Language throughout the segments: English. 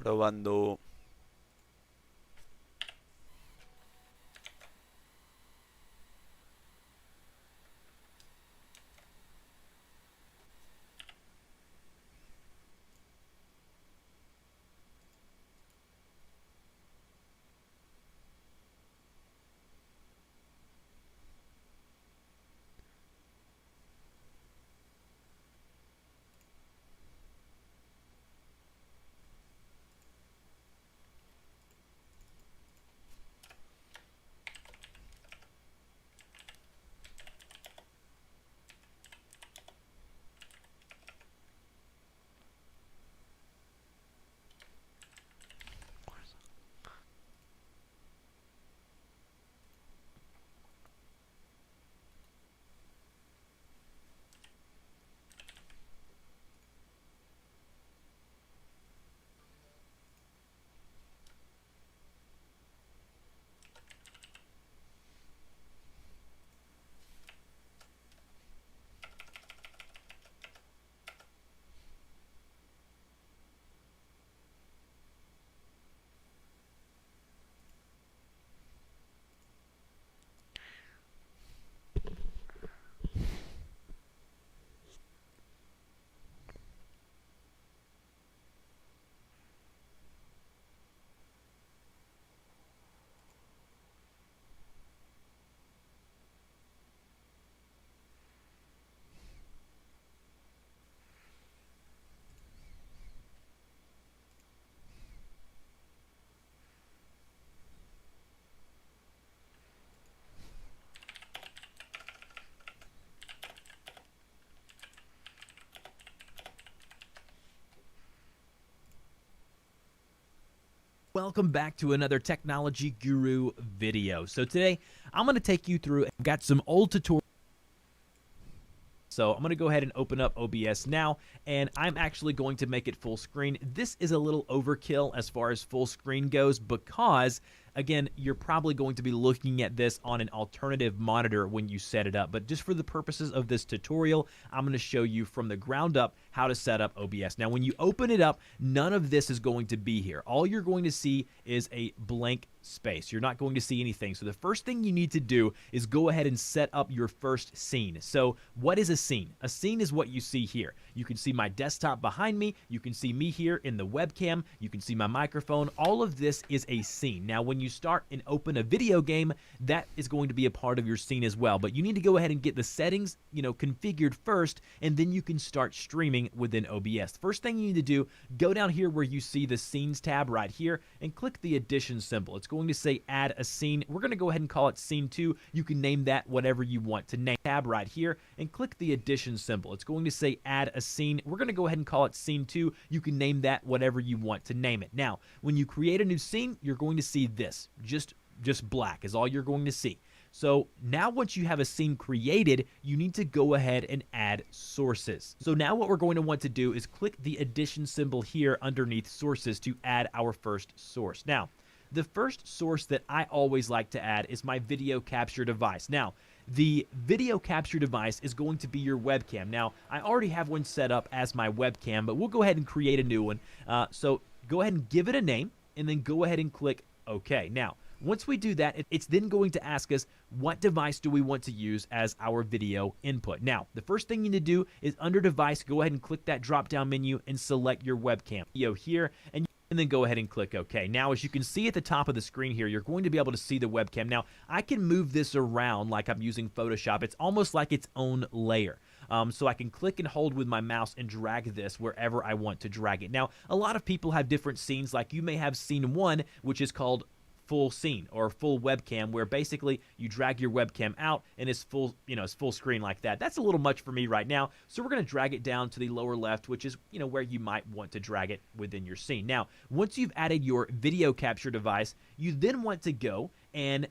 Probando. Welcome back to another Technology Guru video. So today I'm going to take you through, I've got some old tutorials. So I'm going to go ahead and open up OBS now, and I'm actually going to make it full screen. This is a little overkill as far as full screen goes because, again, you're probably going to be looking at this on an alternative monitor when you set it up. But just for the purposes of this tutorial, I'm going to show you from the ground up how to set up OBS. Now, when you open it up, none of this is going to be here. All you're going to see is a blank space. You're not going to see anything. So the first thing you need to do is go ahead and set up your first scene. So what is a scene? A scene is what you see here. You can see my desktop behind me. You can see me here in the webcam. You can see my microphone. All of this is a scene. Now, when you start and open a video game, that is going to be a part of your scene as well. But you need to go ahead and get the settings, configured first, and then you can start streaming within OBS. First thing you need to do, go down here where you see the scenes tab right here and click the addition symbol. It's going to say add a scene. We're going to go ahead and call it scene 2. You can name that whatever you want to name. Tab right here and click the addition symbol. It's going to say add a scene. We're going to go ahead and call it scene 2. You can name that whatever you want to name it. Now, when you create a new scene, you're going to see this. Just black is all you're going to see. So now once you have a scene created, you need to go ahead and add sources. So now what we're going to want to do is click the addition symbol here underneath sources to add our first source. Now, the first source that I always like to add is my video capture device. Now, the video capture device is going to be your webcam. Now, I already have one set up as my webcam, but we'll go ahead and create a new one. So go ahead and give it a name, and then go ahead and click OK. Now, once we do that, it's then going to ask us what device do we want to use as our video input. Now, the first thing you need to do is under device, go ahead and click that drop-down menu and select your webcam video here, and then go ahead and click OK. Now, as you can see at the top of the screen here, you're going to be able to see the webcam. Now, I can move this around like I'm using Photoshop. It's almost like its own layer. So I can click and hold with my mouse and drag this wherever I want to drag it. Now, a lot of people have different scenes. Like you may have scene 1, which is called full scene or full webcam, where basically you drag your webcam out and it's full, it's full screen like that. That's a little much for me right now, so we're going to drag it down to the lower left, which is where you might want to drag it within your scene. Now, once you've added your video capture device, you then want to go and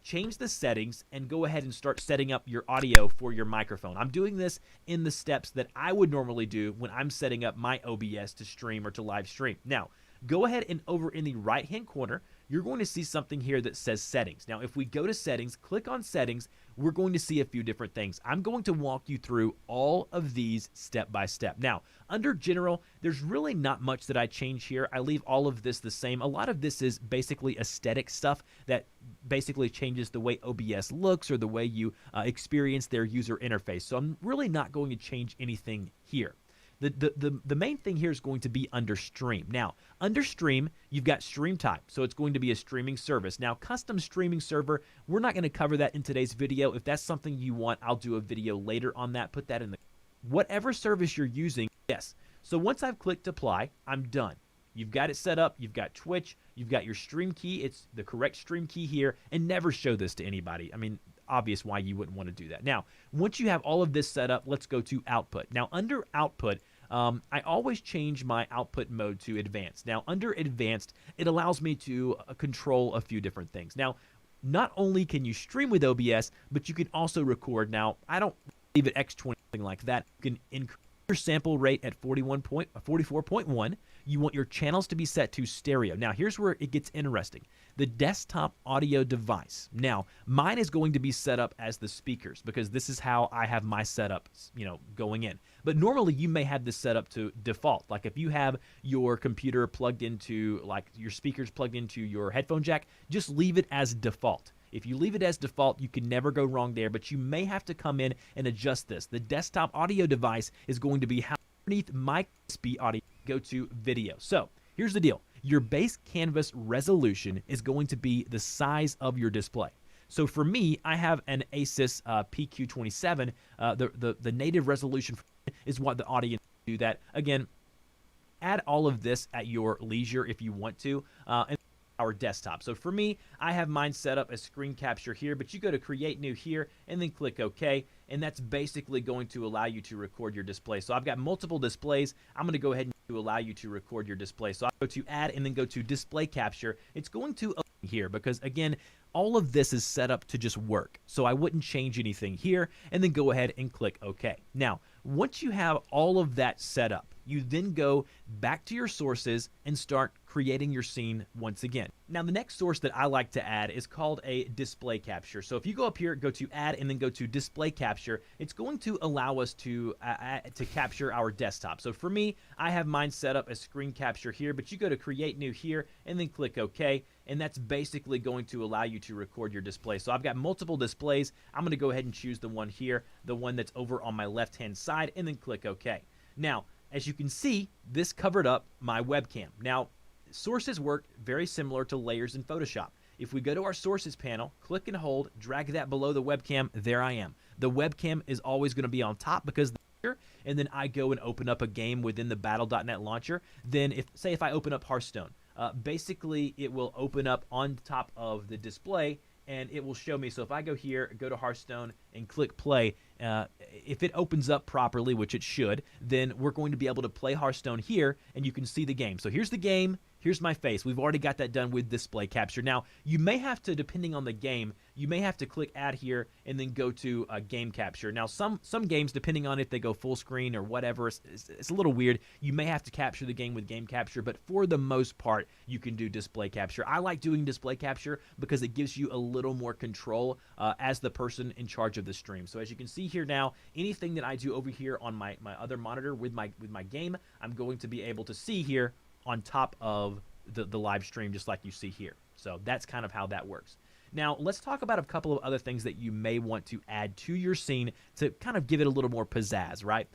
change the settings and go ahead and start setting up your audio for your microphone. I'm doing this in the steps that I would normally do when I'm setting up my OBS to stream or to live stream. Now, go ahead and over in the right hand corner, you're going to see something here that says settings. Now, if we go to settings, click on settings, we're going to see a few different things. I'm going to walk you through all of these step by step. Now, under general, there's really not much that I change here. I leave all of this the same. A lot of this is basically aesthetic stuff that basically changes the way OBS looks or the way you experience their user interface. So I'm really not going to change anything here. The main thing here is going to be under stream. Now, under stream, you've got stream type, so it's going to be a streaming service. Now, custom streaming server, we're not going to cover that in today's video. If that's something you want, I'll do a video later on that. Put that in the whatever service you're using. Yes. So once I've clicked apply, I'm done. You've got it set up. You've got Twitch. You've got your stream key. It's the correct stream key here, and never show this to anybody. I mean, obvious why you wouldn't want to do that. Now, once you have all of this set up, let's go to output. Now, under output, I always change my output mode to advanced. Now, under advanced, it allows me to control a few different things. Now, not only can you stream with OBS, but you can also record. Now, I don't leave it X20, something like that. You can increase your sample rate at 44.1. You want your channels to be set to stereo. Now, here's where it gets interesting. The desktop audio device. Now, mine is going to be set up as the speakers because this is how I have my setup, going in. But normally you may have this set up to default. Like if you have your computer plugged into, like your speakers plugged into your headphone jack, just leave it as default. If you leave it as default, you can never go wrong there, but you may have to come in and adjust this. The desktop audio device is going to be underneath my USB audio. Go to video. So here's the deal. Your base canvas resolution is going to be the size of your display. So for me, I have an Asus PQ27. The native resolution is what the audience do that. Again, add all of this at your leisure if you want to. And our desktop. So for me, I have mine set up as screen capture here, but you go to create new here and then click OK, and that's basically going to allow you to record your display. So I've got multiple displays. I'm going to go ahead and allow you to record your display. So I go to add and then go to display capture. It's going to here because again, all of this is set up to just work. So I wouldn't change anything here and then go ahead and click OK. Now, once you have all of that set up, you then go back to your sources and start creating your scene once again. Now, the next source that I like to add is called a display capture. So if you go up here, go to add and then go to display capture, it's going to allow us to capture our desktop. So for me, I have mine set up as screen capture here, but you go to create new here and then click OK. And that's basically going to allow you to record your display. So I've got multiple displays. I'm going to go ahead and choose the one here, the one that's over on my left-hand side, and then click OK. Now, as you can see, this covered up my webcam. Now, sources work very similar to layers in Photoshop. If we go to our sources panel, click and hold, drag that below the webcam, there I am. The webcam is always going to be on top because and then I go and open up a game within the Battle.net launcher. Then if I open up Hearthstone, basically it will open up on top of the display and it will show me. So if I go here, go to Hearthstone and click play, if it opens up properly, which it should, then we're going to be able to play Hearthstone here and you can see the game. So here's the game. Here's my face. We've already got that done with display capture. Now, you may have to, depending on the game, you may have to click add here and then go to game capture. Now, some games, depending on if they go full screen or whatever, it's a little weird. You may have to capture the game with game capture, but for the most part, you can do display capture. I like doing display capture because it gives you a little more control as the person in charge of the stream. So as you can see here now, anything that I do over here on my other monitor with my game, I'm going to be able to see here on top of the live stream, just like you see here. So that's kind of how that works. Now, let's talk about a couple of other things that you may want to add to your scene to kind of give it a little more pizzazz, right?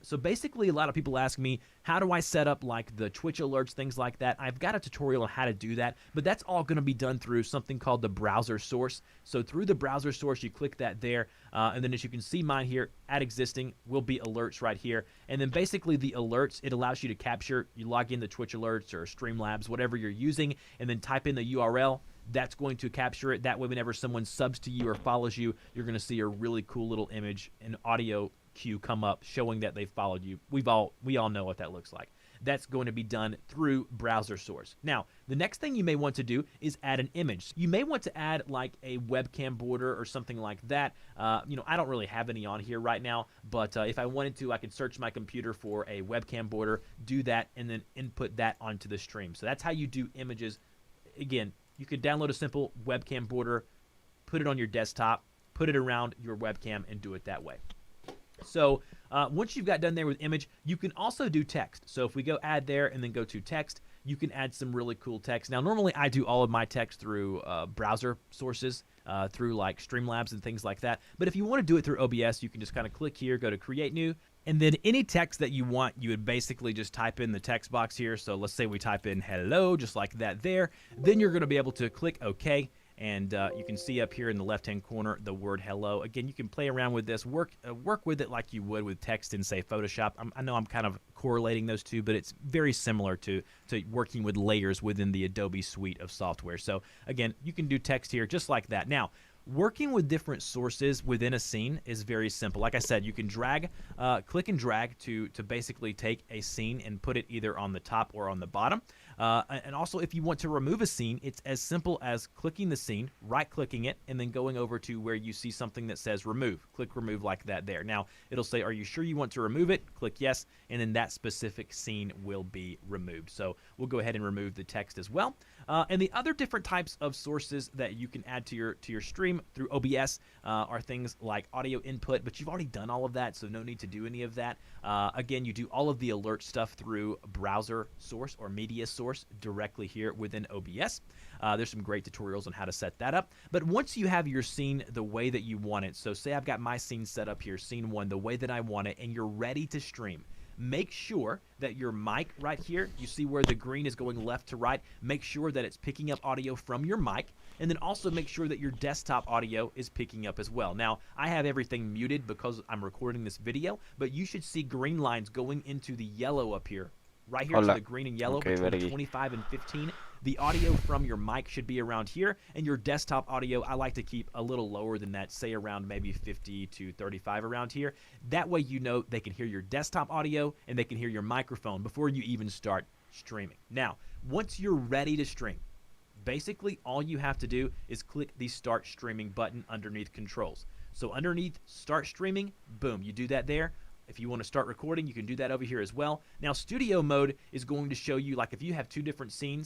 So basically, a lot of people ask me, how do I set up like the Twitch alerts, things like that? I've got a tutorial on how to do that, but that's all going to be done through something called the browser source. So through the browser source, you click that there, and then as you can see mine here, add existing will be alerts right here. And then basically the alerts, it allows you to capture, you log in the Twitch alerts or Streamlabs, whatever you're using, and then type in the URL. That's going to capture it. That way, whenever someone subs to you or follows you, you're going to see a really cool little image and audio cue come up showing that they followed you. We all know what that looks like. That's going to be done through browser source. Now, the next thing you may want to do is add an image. You may want to add like a webcam border or something like that. I don't really have any on here right now, but if I wanted to, I could search my computer for a webcam border, do that, and then input that onto the stream. So that's how you do images. Again, you could download a simple webcam border, put it on your desktop, put it around your webcam, and do it that way. So once you've got done there with image, you can also do text. So if we go add there and then go to text, you can add some really cool text. Now, normally I do all of my text through browser sources, through like Streamlabs and things like that. But if you want to do it through OBS, you can just kind of click here, go to Create New, and then any text that you want, you would basically just type in the text box here. So let's say we type in hello, just like that there. Then you're going to be able to click OK. And you can see up here in the left-hand corner the word hello. Again, you can play around with this, work with it like you would with text in, say, Photoshop. I know I'm kind of correlating those two, but it's very similar to working with layers within the Adobe suite of software. So, again, you can do text here just like that. Now, working with different sources within a scene is very simple. Like I said, you can click and drag to basically take a scene and put it either on the top or on the bottom. And also, if you want to remove a scene, it's as simple as clicking the scene, right-clicking it, and then going over to where you see something that says remove. Click remove like that there. Now, it'll say, are you sure you want to remove it? Click yes, and then that specific scene will be removed. So we'll go ahead and remove the text as well. And the other different types of sources that you can add to your stream through OBS are things like audio input, but you've already done all of that, so no need to do any of that. Again, you do all of the alert stuff through browser source or media source directly here within OBS. There's some great tutorials on how to set that up. But once you have your scene the way that you want it, so say I've got my scene set up here, scene 1, the way that I want it, and you're ready to stream, make sure that your mic right here, you see where the green is going left to right, make sure that it's picking up audio from your mic, and then also make sure that your desktop audio is picking up as well. Now, I have everything muted because I'm recording this video, but you should see green lines going into the yellow up here. Right here to the green and yellow, between 25 and 15. The audio from your mic should be around here, and your desktop audio, I like to keep a little lower than that, say around maybe 50 to 35 around here. That way you know they can hear your desktop audio and they can hear your microphone before you even start streaming. Now, once you're ready to stream, basically all you have to do is click the Start Streaming button underneath Controls. So underneath Start Streaming, boom, you do that there. If you want to start recording, you can do that over here as well. Now, studio mode is going to show you, like if you have two different scenes,